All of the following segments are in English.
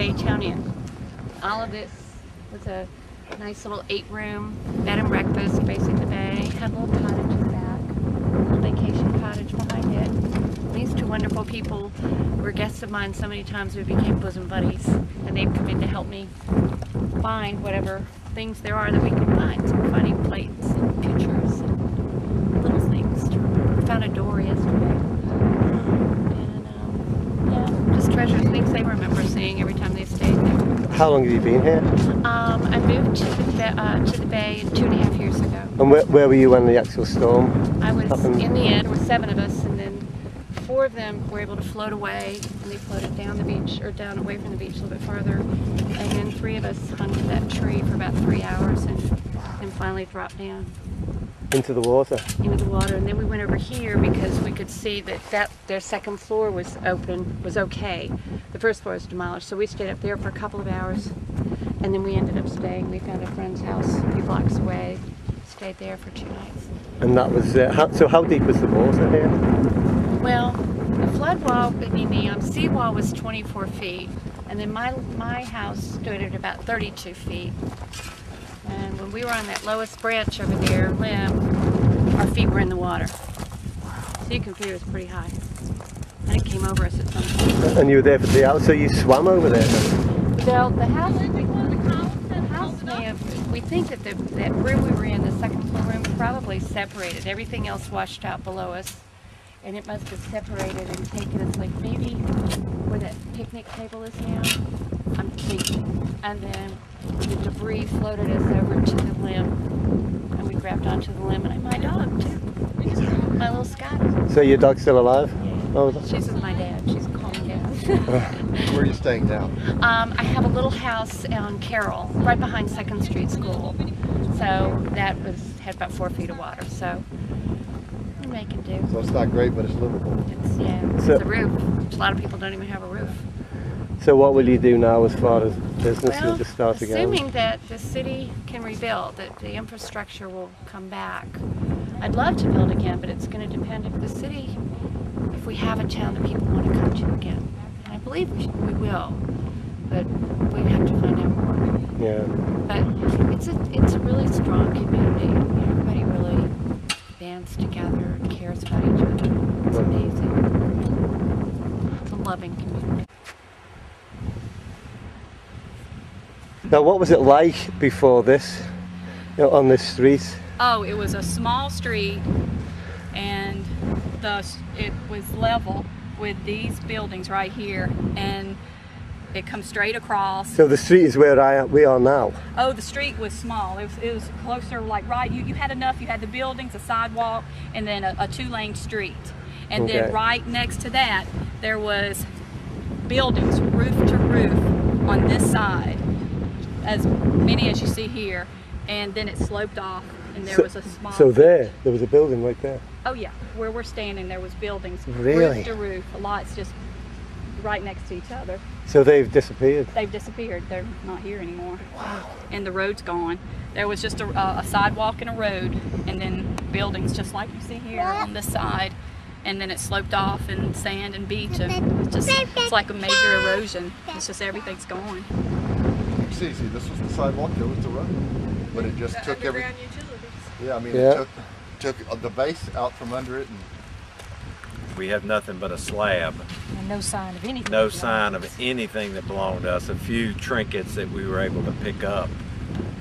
Baytown Inn. All of this was a nice little 8-room bed and breakfast facing the bay. Had a little cottage in the back, a little vacation cottage behind it. These two wonderful people were guests of mine so many times we became bosom buddies, and they've come in to help me find whatever things there are that we can find. So we're finding plates and pictures and little things to remember. We found a door yesterday. And yeah, just treasures, things they remember seeing every time they stayed there. How long have you been here? I moved to the Bay 2.5 years ago. And where were you when the actual storm I was happened? in the end, there were 7 of us, and then 4 of them were able to float away, and they floated down the beach, or down away from the beach a little bit farther. And then 3 of us hung to that tree for about 3 hours and finally dropped down Into the water? into the water. And then we went over here because we could see that their second floor was open, was okay. The first floor was demolished, so we stayed up there for a couple of hours, and then we ended up staying. We found a friend's house a few blocks away, stayed there for 2 nights. And that was, so how deep was the water here? Well, the flood wall, the seawall was 24 feet, and then my house stood at about 32 feet. And when we were on that lowest branch over there, limb, our feet were in the water. So you can figure it was pretty high. And it came over us at some point. And you were there for 3 hours, so you swam over there then? Well, the house may have, we think that that room we were in, the second floor room, probably separated. Everything else washed out below us. And it must have separated and taken us, like maybe where that picnic table is now, I'm thinking. And then the debris floated us over to the limb, and we grabbed onto the limb, and my dog too, my little Scotty. So your dog's still alive? Yeah. Oh, She's with my dad. She's calming down. Where are you staying now? I have a little house on Carroll, right behind 2nd Street School. So that had about 4 feet of water. So we're making do. So it's not great, but it's livable. It's a roof. A lot of people don't even have a roof. So what will you do now as far as business? Well, You'll just start again? assuming that the city can rebuild, that the infrastructure will come back. I'd love to build again, but it's going to depend if the city, if we have a town that people want to come to again. And I believe we will, but we have to find out more. Yeah. But it's a really strong community. Everybody really bands together and cares about each other. It's amazing. It's a loving community. Now, what was it like before this, on this street? Oh, it was a small street, and it was level with these buildings right here, and it comes straight across. So the street is where we are now? Oh, the street was small. It was closer, like right, you had enough, you had the buildings, a sidewalk, and then a 2-lane street. And Okay. then right next to that, there was buildings, roof to roof, on this side, as many as you see here, and then it sloped off, and there was a small... So there was a building right there? Oh yeah, where we're standing there was buildings, Really? roof to roof, lots just right next to each other. So they've disappeared? They've disappeared, they're not here anymore. Wow. And the road's gone. There was just a sidewalk and a road, and then buildings just like you see here on this side, and then it sloped off, and sand and beach, and it's like a major erosion. It's just everything's gone. See, this was the sidewalk, there was the road. But it just took every... Yeah, I mean, Yeah. it took the base out from under it. And we have nothing but a slab. And no sign of anything. No sign of anything that belonged to us. A few trinkets that we were able to pick up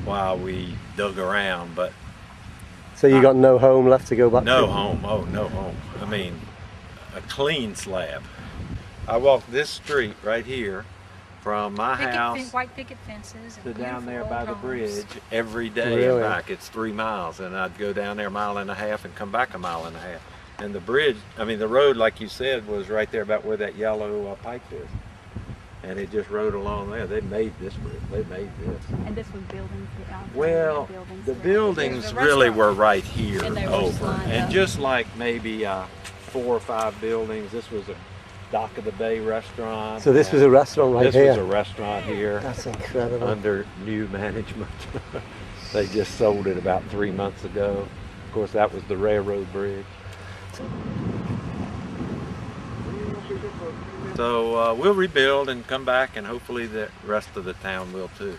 while we dug around, but So you got no home left to go back to? no home. Oh, no home. I mean, a clean slab. I walked this street right here from my house White picket fences. to down there by the bridge every day Really? and back. It's 3 miles, and I'd go down there 1.5 miles and come back 1.5 miles. And the bridge, I mean the road, like you said, was right there about where that yellow pipe is. And it just rode along there. They made this bridge. They made this. And this was buildings. Well, buildings. the buildings really were right here And they were just over. lined And up. just like maybe 4 or 5 buildings, this was a Dock of the Bay restaurant. So this was a restaurant right This here? was a restaurant here. That's incredible. Under new management. They just sold it about 3 months ago. Of course, that was the railroad bridge. So we'll rebuild and come back, and hopefully the rest of the town will too.